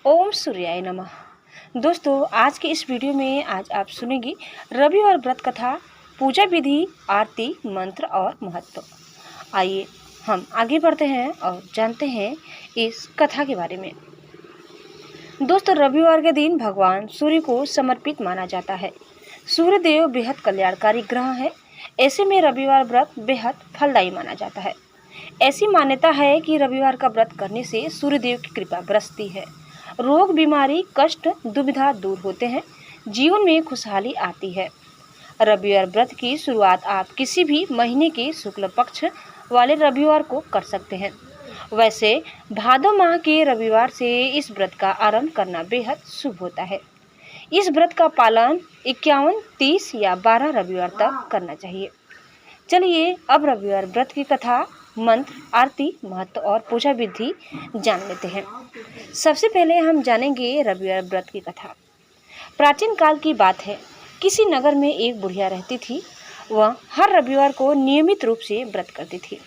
ओम सूर्याय नमः। दोस्तों, आज के इस वीडियो में आज आप सुनेंगे रविवार व्रत कथा, पूजा विधि, आरती, मंत्र और महत्व। आइए हम आगे बढ़ते हैं और जानते हैं इस कथा के बारे में। दोस्तों, रविवार के दिन भगवान सूर्य को समर्पित माना जाता है। सूर्य देव बेहद कल्याणकारी ग्रह है। ऐसे में रविवार व्रत बेहद फलदायी माना जाता है। ऐसी मान्यता है कि रविवार का व्रत करने से सूर्यदेव की कृपा बरसती है, रोग बीमारी कष्ट दुविधा दूर होते हैं, जीवन में खुशहाली आती है। रविवार व्रत की शुरुआत आप किसी भी महीने के शुक्ल पक्ष वाले रविवार को कर सकते हैं। वैसे भादो माह के रविवार से इस व्रत का आरंभ करना बेहद शुभ होता है। इस व्रत का पालन 51, 30 या 12 रविवार तक करना चाहिए। चलिए अब रविवार व्रत की कथा, मंत्र, आरती, महत्व और पूजा विधि जान लेते हैं। सबसे पहले हम जानेंगे रविवार व्रत की कथा। प्राचीन काल की बात है, किसी नगर में एक बुढ़िया रहती थी। वह हर रविवार को नियमित रूप से व्रत करती थी।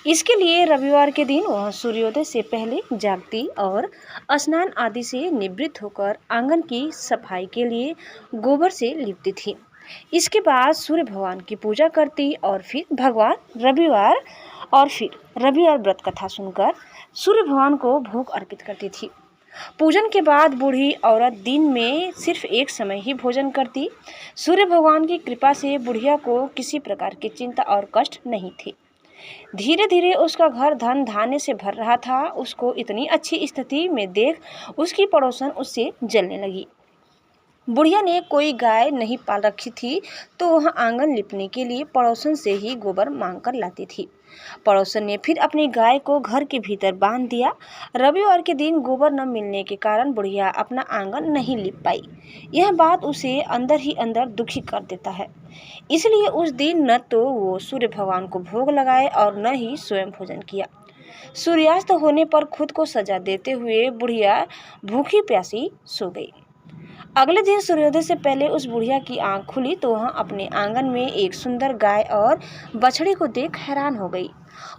इसके लिए रविवार के दिन वह सूर्योदय से पहले जागती और स्नान आदि से निवृत्त होकर आंगन की सफाई के लिए गोबर से लिपती थी। इसके बाद सूर्य भगवान की पूजा करती और फिर रविवार व्रत कथा सुनकर सूर्य भगवान को भोग अर्पित करती थी। पूजन के बाद बूढ़ी औरत दिन में सिर्फ एक समय ही भोजन करती। सूर्य भगवान की कृपा से बुढ़िया को किसी प्रकार की चिंता और कष्ट नहीं थी। धीरे धीरे उसका घर धन धान्य से भर रहा था। उसको इतनी अच्छी स्थिति में देख उसकी पड़ोसन उससे जलने लगी। बुढ़िया ने कोई गाय नहीं पाल रखी थी, तो वह आंगन लिपने के लिए पड़ोसन से ही गोबर मांग कर लाती थी। पड़ोसन ने फिर अपनी गाय को घर के भीतर बांध दिया। रविवार के दिन गोबर न मिलने के कारण बुढ़िया अपना आंगन नहीं लिप पाई। यह बात उसे अंदर ही अंदर दुखी कर देता है। इसलिए उस दिन न तो वो सूर्य भगवान को भोग लगाए और न ही स्वयं भोजन किया। सूर्यास्त होने पर खुद को सजा देते हुए बुढ़िया भूखी प्यासी सो गई। अगले दिन सूर्योदय से पहले उस बुढ़िया की आंख खुली तो वह अपने आंगन में एक सुंदर गाय और बछड़ी को देख हैरान हो गई।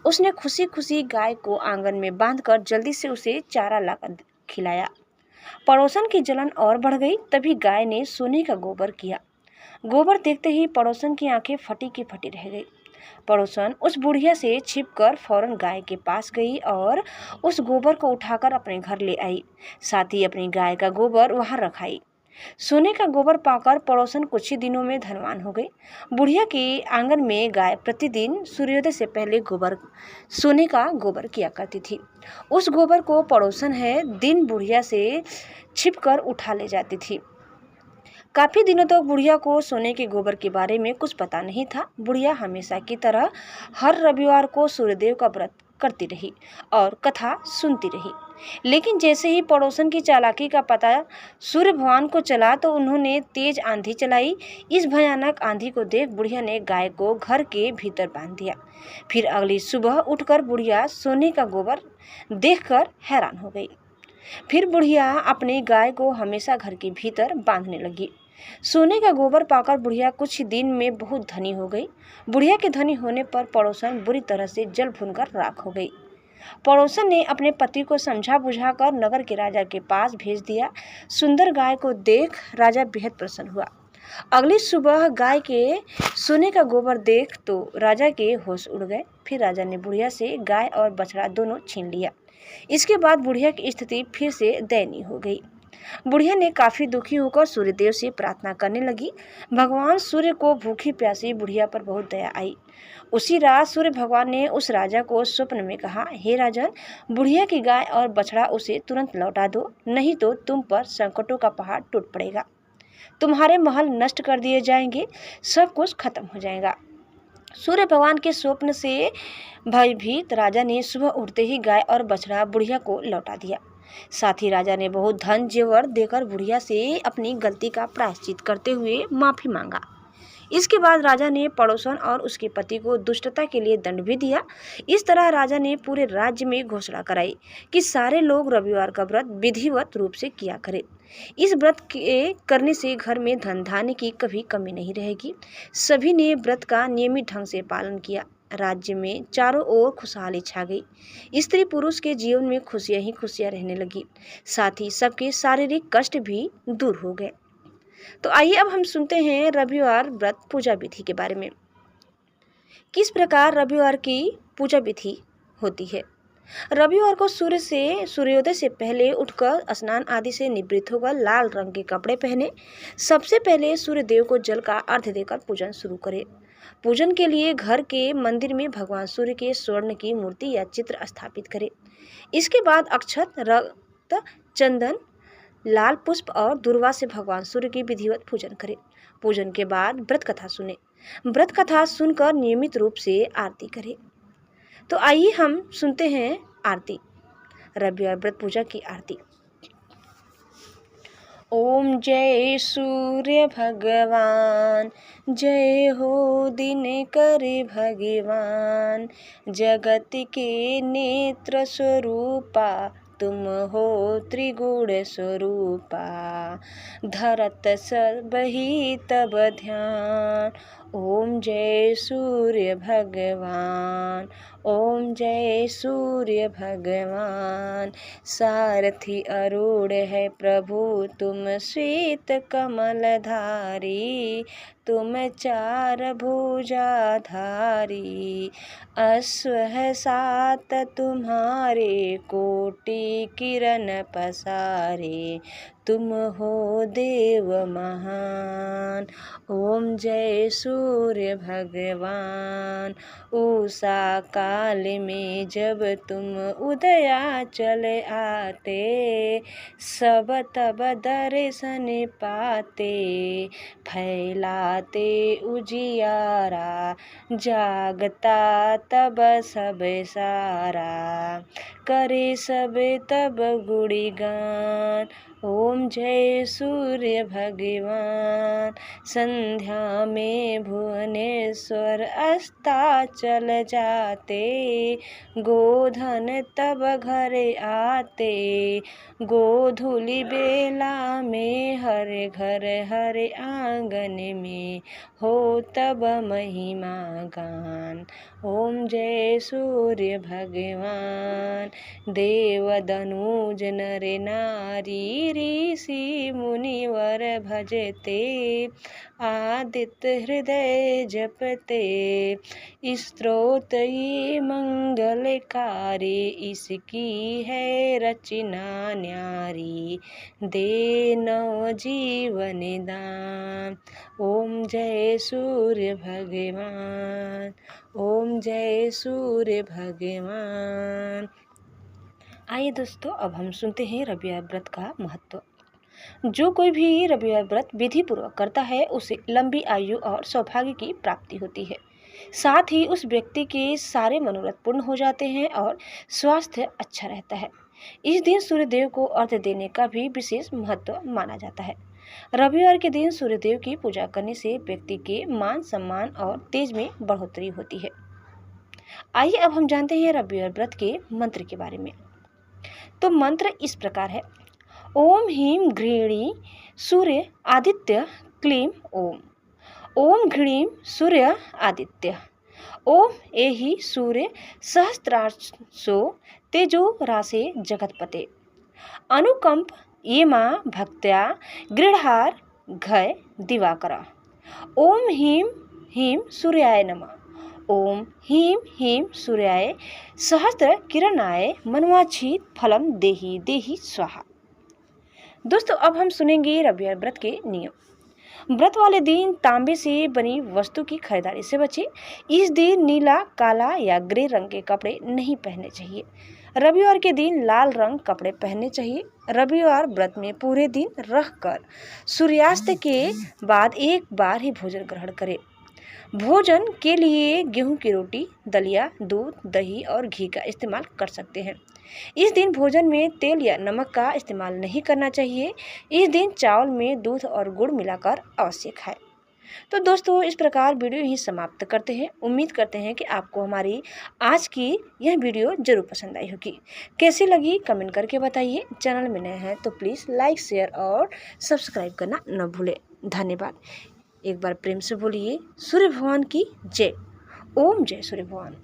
उसने खुशी खुशी गाय को आंगन में बांधकर जल्दी से उसे चारा लाकर खिलाया। पड़ोसन की जलन और बढ़ गई। तभी गाय ने सोने का गोबर किया। गोबर देखते ही पड़ोसन की आंखें फटी की फटी रह गई। पड़ोसन उस बुढ़िया से छिपकर फौरन गाय के पास गई और उस गोबर को उठाकर अपने घर ले आई। साथ ही अपनी गाय का गोबर वहां रखाई। सोने का गोबर पाकर पड़ोसन कुछ ही दिनों में धनवान हो गई। बुढ़िया के आंगन में गाय प्रतिदिन सूर्योदय से पहले सोने का गोबर किया करती थी। उस गोबर को पड़ोसन दिन बुढ़िया से छिपकर उठा ले जाती थी। काफी दिनों तक बुढ़िया को सोने के गोबर के बारे में कुछ पता नहीं था। बुढ़िया हमेशा की तरह हर रविवार को सूर्यदेव का व्रत करती रही और कथा सुनती रही। लेकिन जैसे ही पड़ोसन की चालाकी का पता सूर्य भगवान को चला तो उन्होंने तेज आंधी चलाई। इस भयानक आंधी को देख बुढ़िया ने गाय को घर के भीतर बांध दिया। फिर अगली सुबह उठकर बुढ़िया सोने का गोबर देखकर हैरान हो गई। फिर बुढ़िया अपनी गाय को हमेशा घर के भीतर बांधने लगी। सोने का गोबर पाकर बुढ़िया कुछ ही दिन में बहुत धनी हो गई। बुढ़िया के धनी होने पर पड़ोसन बुरी तरह से जल भूनकर राख हो गई। पड़ोसन ने अपने पति को समझा बुझाकर नगर के राजा के पास भेज दिया। सुंदर गाय को देख राजा बेहद प्रसन्न हुआ। अगली सुबह गाय के सोने का गोबर देख तो राजा के होश उड़ गए। फिर राजा ने बुढ़िया से गाय और बछड़ा दोनों छीन लिया। इसके बाद बुढ़िया की स्थिति फिर से दयनीय हो गई। बुढ़िया ने काफी दुखी होकर सूर्यदेव से प्रार्थना करने लगी। भगवान सूर्य को भूखी प्यासी बुढ़िया पर बहुत दया आई। उसी रात सूर्य भगवान ने उस राजा को स्वप्न में कहा, हे राजन, बुढ़िया की गाय और बछड़ा उसे तुरंत लौटा दो, नहीं तो तुम पर संकटों का पहाड़ टूट पड़ेगा। तुम्हारे महल नष्ट कर दिए जाएंगे, सब कुछ खत्म हो जाएगा। सूर्य भगवान के स्वप्न से भयभीत राजा ने सुबह उठते ही गाय और बछड़ा बुढ़िया को लौटा दिया। साथ ही राजा ने बहुत धन जेवर देकर बुढ़िया से अपनी गलती का प्रायश्चित करते हुए माफी मांगा। इसके बाद राजा ने पड़ोसन और उसके पति को दुष्टता के लिए दंड भी दिया। इस तरह राजा ने पूरे राज्य में घोषणा कराई कि सारे लोग रविवार का व्रत विधिवत रूप से किया करें। इस व्रत के करने से घर में धन धान्य की कभी कमी नहीं रहेगी। सभी ने व्रत का नियमित ढंग से पालन किया। राज्य में चारों ओर खुशहाली छा गई। स्त्री पुरुष के जीवन में खुशियां ही खुशियां रहने लगी, साथ ही सबके शारीरिक कष्ट भी दूर हो गए। तो आइए अब हम सुनते हैं रविवार व्रत पूजा विधि के बारे में। किस प्रकार रविवार की पूजा विधि होती है। रविवार को सूर्योदय से पहले उठकर स्नान आदि से निवृत्त होकर लाल रंग के कपड़े पहने सबसे पहले सूर्य देव को जल का अर्घ्य देकर पूजन शुरू करें। पूजन के लिए घर के मंदिर में भगवान सूर्य के स्वर्ण की मूर्ति या चित्र स्थापित करें। इसके बाद अक्षत, रक्त, चंदन, लाल पुष्प और दुर्वा से भगवान सूर्य की विधिवत पूजन करें। पूजन के बाद व्रत कथा सुने। व्रत कथा सुनकर नियमित रूप से आरती करें। तो आइए हम सुनते हैं आरती, रविवार व्रत पूजा की आरती। ओम जय सूर्य भगवान, जय हो दिनकर भगवान, जगत के नेत्र स्वरूपा तुम हो त्रिगुण स्वरूपा, धरत सर्वहि तब ध्यान। ओम जय सूर्य भगवान, ओम जय सूर्य भगवान, सारथी अरूढ़ है प्रभु तुम श्वेत कमलधारी, तुम चार भुजाधारी, अश्व है सात तुम्हारे कोटि किरण पसारे, तुम हो देव महान। ओम जय सूर्य भगवान, उषा काल में जब तुम उदया चले आते, सब तब दर्शन पाते, फैलाते उजियारा, जागता तब सब सारा, करे सब तब गुणगान। ओम जय सूर्य भगवान, संध्या में भुवनेश्वर अस्ताचल जाते, गोधन तब घर आते, गोधूलि बेला में हर घर हर आंगन में हो तब महिमा गान। ओम जय सूर्य भगवान, देव दनुज नर नारी, ऋषि मुनिवर भजते, आदित्य हृदय जपते, स्तोत्र ये मंगलकारी, इसकी है रचना न्यारी, दे नव जीवन दान। ओम जय सूर्य भगवान, ओम जय सूर्य भगवान। आइए दोस्तों, अब हम सुनते हैं रविवार व्रत का महत्व। जो कोई भी रविवार व्रत विधि पूर्वक करता है उसे लंबी आयु और सौभाग्य की प्राप्ति होती है। साथ ही उस व्यक्ति के सारे मनोरथ पूर्ण हो जाते हैं और स्वास्थ्य अच्छा रहता है। इस दिन सूर्यदेव को अर्घ्य देने का भी विशेष महत्व माना जाता है। रविवार के दिन सूर्यदेव की पूजा करने से व्यक्ति के मान सम्मान और तेज में बढ़ोतरी होती है। आइए अब हम जानते हैं रविवार व्रत के मंत्र के बारे में। तो मंत्र इस प्रकार है। ओम ह्रीं घृणी सूर्य आदित्य क्लीं ओम। ओम घृणी सूर्य आदित्य। ओम एहि सूर्य सहस्रांशो तेजो रासे जगतपते। अनुकंप ये माँ भक्त्या गृहार घय दिवाकर। ओम ह्रीं सूर्याय नमः। ओम ह्रीं सूर्याय सहस्त्र किरणाय मनवांछित फलम देहि देहि स्वाहा। दोस्तों, अब हम सुनेंगे रविवार व्रत के नियम। व्रत वाले दिन तांबे से बनी वस्तु की खरीदारी से बचें। इस दिन नीला, काला या ग्रे रंग के कपड़े नहीं पहनने चाहिए। रविवार के दिन लाल रंग कपड़े पहनने चाहिए। रविवार व्रत में पूरे दिन रहकर सूर्यास्त के बाद एक बार ही भोजन ग्रहण करें। भोजन के लिए गेहूं की रोटी, दलिया, दूध, दही और घी का इस्तेमाल कर सकते हैं। इस दिन भोजन में तेल या नमक का इस्तेमाल नहीं करना चाहिए। इस दिन चावल में दूध और गुड़ मिलाकर अवश्य खाएं। तो दोस्तों, इस प्रकार वीडियो ही समाप्त करते हैं। उम्मीद करते हैं कि आपको हमारी आज की यह वीडियो जरूर पसंद आई होगी। कैसी लगी कमेंट करके बताइए। चैनल में नए हैं तो प्लीज़ लाइक, शेयर और सब्सक्राइब करना न भूलें। धन्यवाद। एक बार प्रेम से बोलिए सूर्य भगवान की जय। ओम जय सूर्य भगवान।